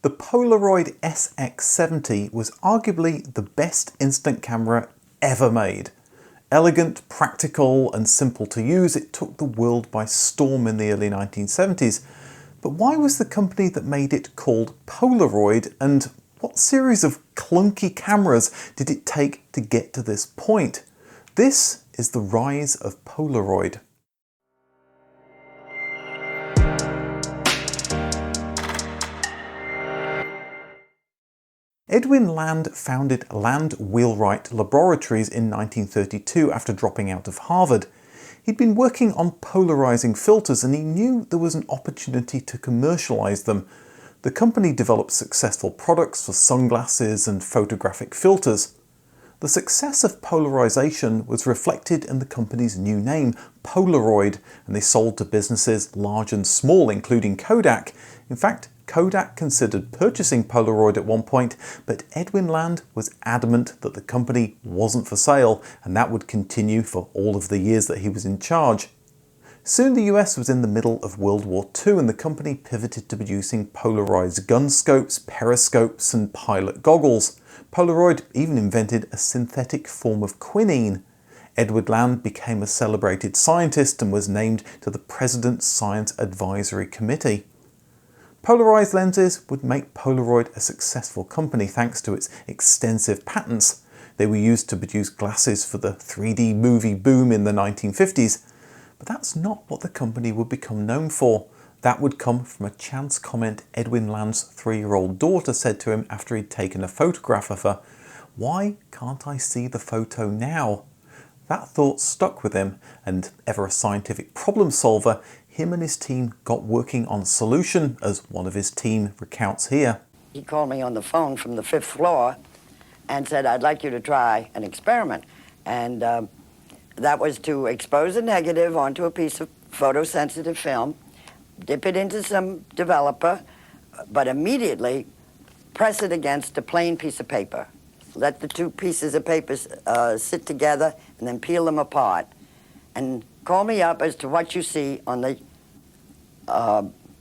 The Polaroid SX70 was arguably the best instant camera ever made. Elegant, practical and simple to use, it took the world by storm in the early 1970s. But why was the company that made it called Polaroid, and what series of clunky cameras did it take to get to this point? This is the rise of Polaroid. Edwin Land founded Land Wheelwright Laboratories in 1932 after dropping out of Harvard. He'd been working on polarizing filters and he knew there was an opportunity to commercialize them. The company developed successful products for sunglasses and photographic filters. The success of polarization was reflected in the company's new name, Polaroid, and they sold to businesses large and small, including Kodak. In fact, Kodak considered purchasing Polaroid at one point, but Edwin Land was adamant that the company wasn't for sale, and that would continue for all of the years that he was in charge. Soon the US was in the middle of World War II and the company pivoted to producing polarized gun scopes, periscopes and pilot goggles. Polaroid even invented a synthetic form of quinine. Edwin Land became a celebrated scientist and was named to the President's Science Advisory Committee. Polarized lenses would make Polaroid a successful company thanks to its extensive patents. They were used to produce glasses for the 3D movie boom in the 1950s. But that's not what the company would become known for. That would come from a chance comment Edwin Land's 3-year-old daughter said to him after he'd taken a photograph of her. "Why can't I see the photo now?" That thought stuck with him, and ever a scientific problem solver, him and his team got working on a solution, as one of his team recounts here. He called me on the phone from the 5th floor and said, "I'd like you to try an experiment." And that was to expose a negative onto a piece of photosensitive film, dip it into some developer, but immediately press it against a plain piece of paper. Let the two pieces of paper sit together and then peel them apart. And call me up as to what you see on the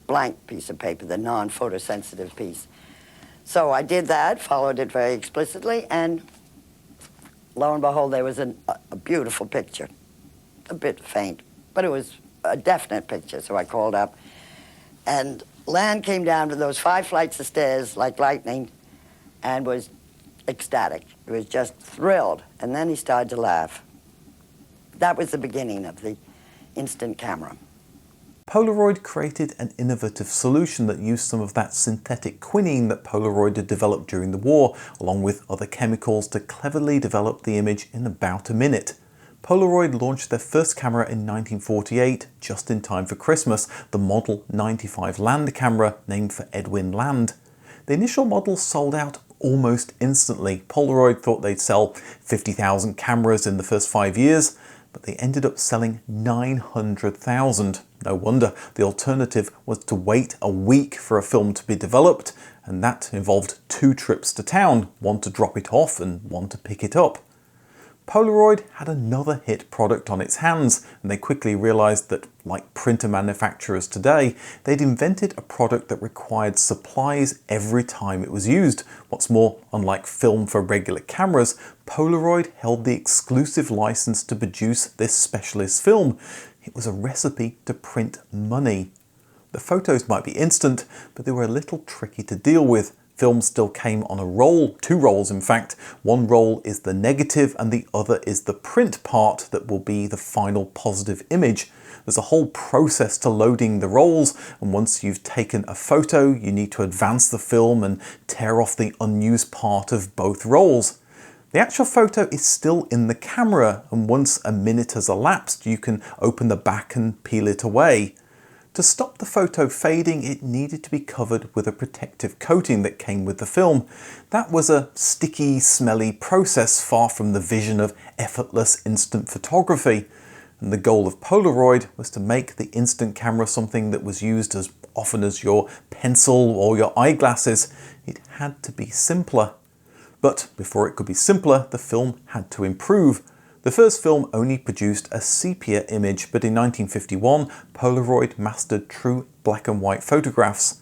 blank piece of paper, the non-photosensitive piece. So I did that, followed it very explicitly, and lo and behold, there was a beautiful picture. A bit faint, but it was a definite picture, so I called up. And Land came down to those 5 flights of stairs like lightning and was ecstatic. He was just thrilled, and then he started to laugh. That was the beginning of the instant camera. Polaroid created an innovative solution that used some of that synthetic quinine that Polaroid had developed during the war, along with other chemicals, to cleverly develop the image in about a minute. Polaroid launched their first camera in 1948, just in time for Christmas, the Model 95 Land camera, named for Edwin Land. The initial model sold out almost instantly. Polaroid thought they'd sell 50,000 cameras in the first 5 years, but they ended up selling 900,000. No wonder. The alternative was to wait a week for a film to be developed, and that involved 2 trips to town, one to drop it off and one to pick it up. Polaroid had another hit product on its hands, and they quickly realized that, like printer manufacturers today, they'd invented a product that required supplies every time it was used. What's more, unlike film for regular cameras, Polaroid held the exclusive license to produce this specialist film. It was a recipe to print money. The photos might be instant, but they were a little tricky to deal with. Film still came on a roll, 2 rolls in fact. One roll is the negative and the other is the print part that will be the final positive image. There's a whole process to loading the rolls, and once you've taken a photo, you need to advance the film and tear off the unused part of both rolls. The actual photo is still in the camera, and once a minute has elapsed, you can open the back and peel it away. To stop the photo fading, it needed to be covered with a protective coating that came with the film. That was a sticky, smelly process, far from the vision of effortless instant photography. And the goal of Polaroid was to make the instant camera something that was used as often as your pencil or your eyeglasses. It had to be simpler. But before it could be simpler, the film had to improve. The first film only produced a sepia image, but in 1951, Polaroid mastered true black and white photographs.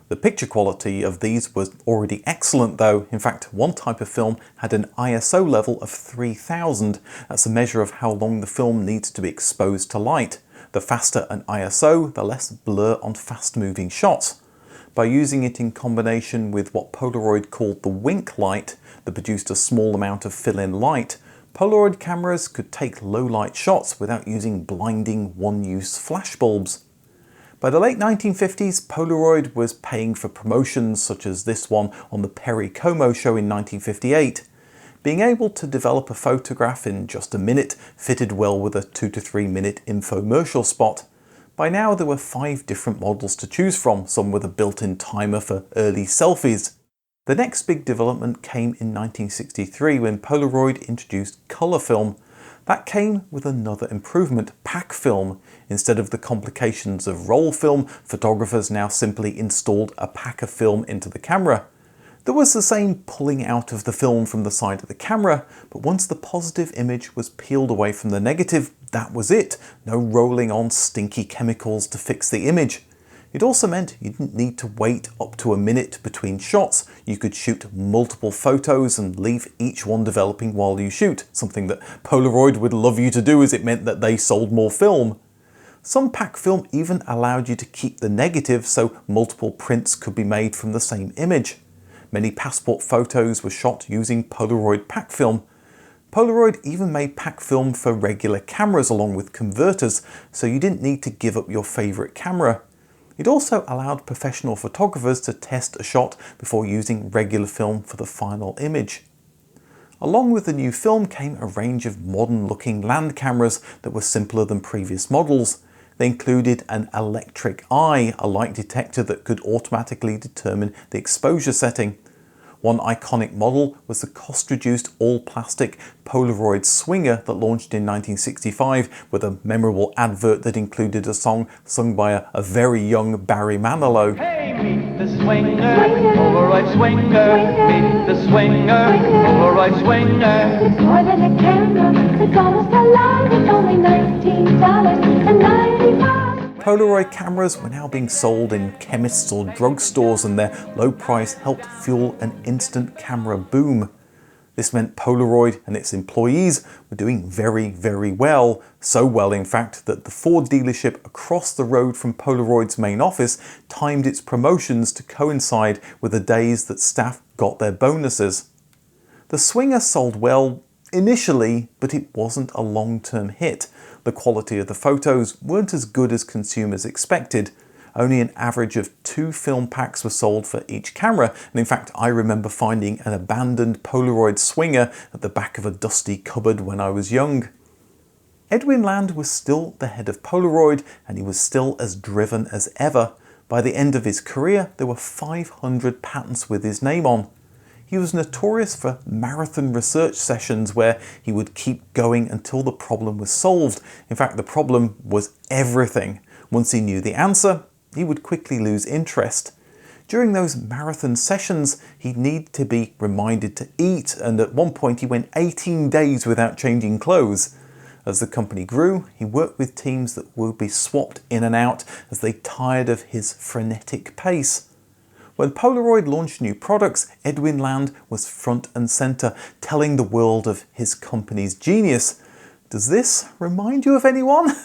The picture quality of these was already excellent though. In fact, one type of film had an ISO level of 3000. That's a measure of how long the film needs to be exposed to light. The faster an ISO, the less blur on fast-moving shots. By using it in combination with what Polaroid called the wink light, that produced a small amount of fill-in light, Polaroid cameras could take low-light shots without using blinding one-use flashbulbs. By the late 1950s, Polaroid was paying for promotions such as this one on the Perry Como show in 1958. Being able to develop a photograph in just a minute fitted well with a 2 to 3 minute infomercial spot. By now there were 5 different models to choose from, some with a built-in timer for early selfies. The next big development came in 1963 when Polaroid introduced color film. That came with another improvement, pack film. Instead of the complications of roll film, photographers now simply installed a pack of film into the camera. There was the same pulling out of the film from the side of the camera, but once the positive image was peeled away from the negative, that was it. No rolling on stinky chemicals to fix the image. It also meant you didn't need to wait up to a minute between shots. You could shoot multiple photos and leave each one developing while you shoot, something that Polaroid would love you to do as it meant that they sold more film. Some pack film even allowed you to keep the negative so multiple prints could be made from the same image. Many passport photos were shot using Polaroid pack film. Polaroid even made pack film for regular cameras along with converters, so you didn't need to give up your favourite camera. It also allowed professional photographers to test a shot before using regular film for the final image. Along with the new film came a range of modern-looking land cameras that were simpler than previous models. They included an electric eye, a light detector that could automatically determine the exposure setting. One iconic model was the cost-reduced all-plastic Polaroid Swinger that launched in 1965 with a memorable advert that included a song sung by a very young Barry Manilow. Hey, meet the swinger, Polaroid swinger, meet the swinger, Polaroid swinger. It's more than a camera, it's almost alive, it's only $19.95. Polaroid cameras were now being sold in chemists or drugstores, and their low price helped fuel an instant camera boom. This meant Polaroid and its employees were doing very, very well. So well, in fact, that the Ford dealership across the road from Polaroid's main office timed its promotions to coincide with the days that staff got their bonuses. The Swinger sold well initially, but it wasn't a long-term hit. The quality of the photos weren't as good as consumers expected. Only an average of 2 film packs were sold for each camera, and in fact I remember finding an abandoned Polaroid Swinger at the back of a dusty cupboard when I was young. Edwin Land was still the head of Polaroid, and he was still as driven as ever. By the end of his career there were 500 patents with his name on. He was notorious for marathon research sessions where he would keep going until the problem was solved. In fact, the problem was everything. Once he knew the answer, he would quickly lose interest. During those marathon sessions, he'd need to be reminded to eat, and at one point he went 18 days without changing clothes. As the company grew, he worked with teams that would be swapped in and out as they tired of his frenetic pace. When Polaroid launched new products, Edwin Land was front and center, telling the world of his company's genius. Does this remind you of anyone?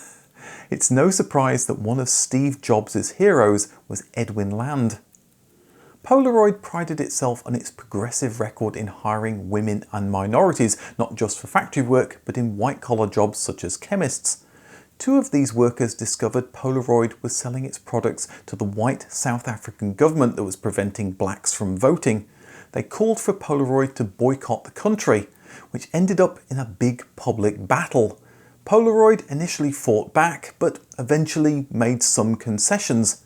It's no surprise that one of Steve Jobs' heroes was Edwin Land. Polaroid prided itself on its progressive record in hiring women and minorities, not just for factory work, but in white-collar jobs such as chemists. 2 of these workers discovered Polaroid was selling its products to the white South African government that was preventing blacks from voting. They called for Polaroid to boycott the country, which ended up in a big public battle. Polaroid initially fought back, but eventually made some concessions.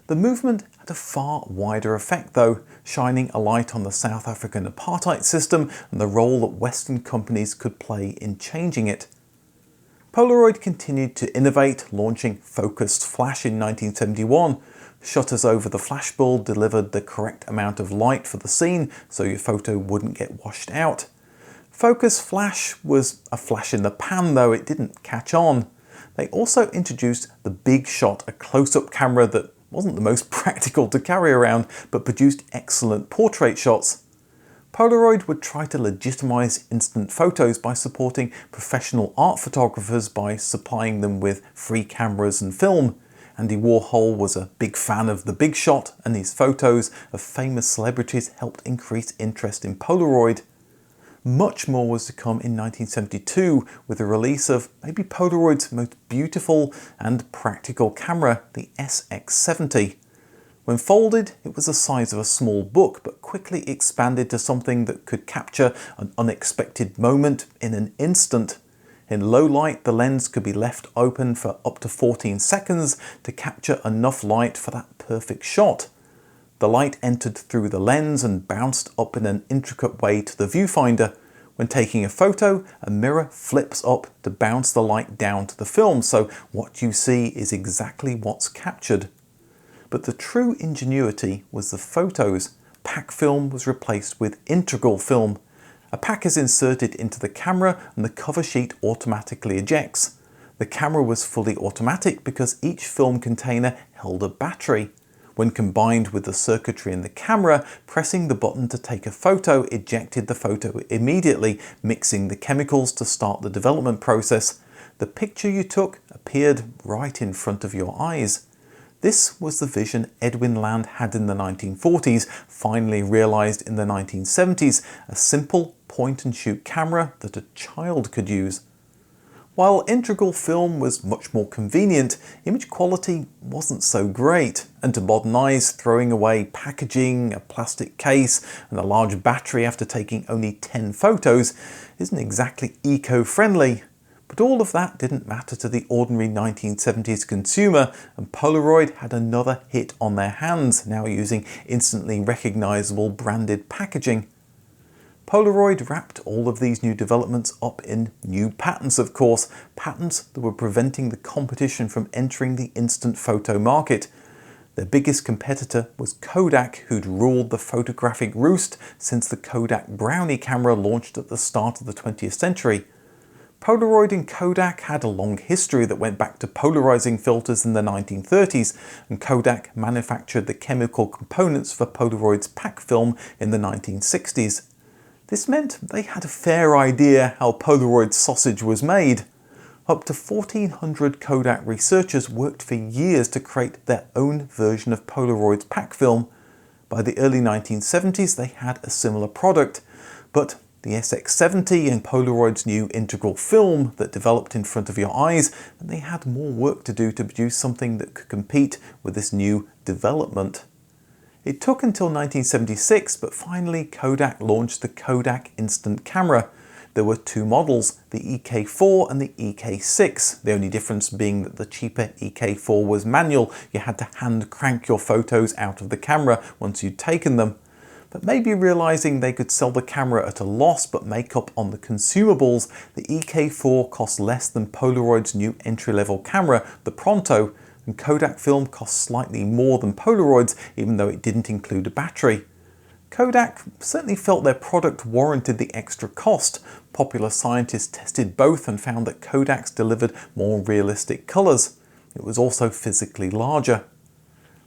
The movement had a far wider effect though, shining a light on the South African apartheid system and the role that Western companies could play in changing it. Polaroid continued to innovate, launching focused flash in 1971. Shutters over the flashbulb delivered the correct amount of light for the scene so your photo wouldn't get washed out. Focus flash was a flash in the pan though, it didn't catch on. They also introduced the Big Shot, a close-up camera that wasn't the most practical to carry around, but produced excellent portrait shots. Polaroid would try to legitimize instant photos by supporting professional art photographers by supplying them with free cameras and film. Andy Warhol was a big fan of The Big Shot, and his photos of famous celebrities helped increase interest in Polaroid. Much more was to come in 1972 with the release of maybe Polaroid's most beautiful and practical camera, the SX70. When folded, it was the size of a small book, but quickly expanded to something that could capture an unexpected moment in an instant. In low light, the lens could be left open for up to 14 seconds to capture enough light for that perfect shot. The light entered through the lens and bounced up in an intricate way to the viewfinder. When taking a photo, a mirror flips up to bounce the light down to the film, so what you see is exactly what's captured. But the true ingenuity was the photos. Pack film was replaced with integral film. A pack is inserted into the camera and the cover sheet automatically ejects. The camera was fully automatic because each film container held a battery. When combined with the circuitry in the camera, pressing the button to take a photo ejected the photo immediately, mixing the chemicals to start the development process. The picture you took appeared right in front of your eyes. This was the vision Edwin Land had in the 1940s, finally realized in the 1970s, a simple point-and-shoot camera that a child could use. While integral film was much more convenient, image quality wasn't so great, and to modern eyes, throwing away packaging, a plastic case, and a large battery after taking only 10 photos isn't exactly eco-friendly. But all of that didn't matter to the ordinary 1970s consumer, and Polaroid had another hit on their hands, now using instantly recognizable branded packaging. Polaroid wrapped all of these new developments up in new patents, of course, patents that were preventing the competition from entering the instant photo market. Their biggest competitor was Kodak, who'd ruled the photographic roost since the Kodak Brownie camera launched at the start of the 20th century. Polaroid and Kodak had a long history that went back to polarizing filters in the 1930s, and Kodak manufactured the chemical components for Polaroid's pack film in the 1960s. This meant they had a fair idea how Polaroid sausage was made. Up to 1,400 Kodak researchers worked for years to create their own version of Polaroid's pack film. By the early 1970s they had a similar product, but the SX70 and Polaroid's new integral film that developed in front of your eyes, and they had more work to do to produce something that could compete with this new development. It took until 1976, but finally Kodak launched the Kodak Instant Camera. There were two models, the EK4 and the EK6, the only difference being that the cheaper EK4 was manual. You had to hand crank your photos out of the camera once you'd taken them. But maybe realizing they could sell the camera at a loss but make up on the consumables, the EK4 cost less than Polaroid's new entry-level camera, the Pronto, and Kodak film cost slightly more than Polaroid's, even though it didn't include a battery. Kodak certainly felt their product warranted the extra cost. Popular scientists tested both and found that Kodak's delivered more realistic colours. It was also physically larger.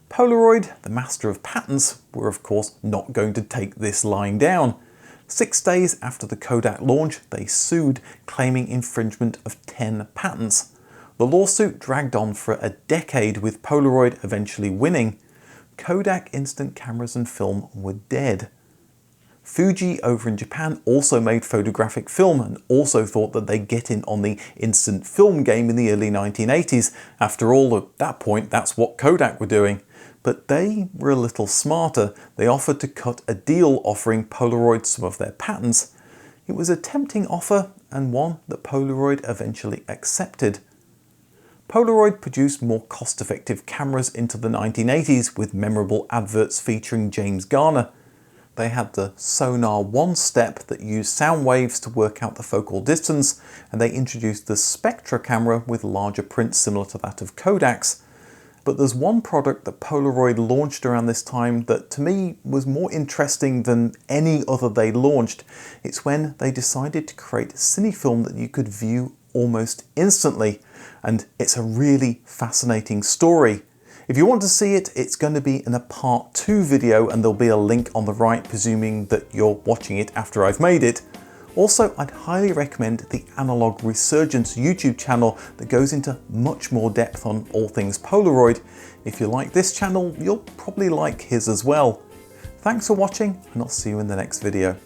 Polaroid, the master of patents, were of course not going to take this lying down. 6 days after the Kodak launch, they sued, claiming infringement of 10 patents. The lawsuit dragged on for a decade, with Polaroid eventually winning. Kodak instant cameras and film were dead. Fuji over in Japan also made photographic film and also thought that they'd get in on the instant film game in the early 1980s. After all, at that point, that's what Kodak were doing. But they were a little smarter. They offered to cut a deal offering Polaroid some of their patents. It was a tempting offer and one that Polaroid eventually accepted. Polaroid produced more cost-effective cameras into the 1980s with memorable adverts featuring James Garner. They had the Sonar One Step that used sound waves to work out the focal distance, and they introduced the Spectra camera with larger prints similar to that of Kodak's. But there's one product that Polaroid launched around this time that to me was more interesting than any other they launched. It's when they decided to create cinefilm that you could view almost instantly. And it's a really fascinating story. If you want to see it, it's going to be in a part 2 video and there'll be a link on the right, presuming that you're watching it after I've made it. Also, I'd highly recommend the Analog Resurgence YouTube channel that goes into much more depth on all things Polaroid. If you like this channel, you'll probably like his as well. Thanks for watching, and I'll see you in the next video.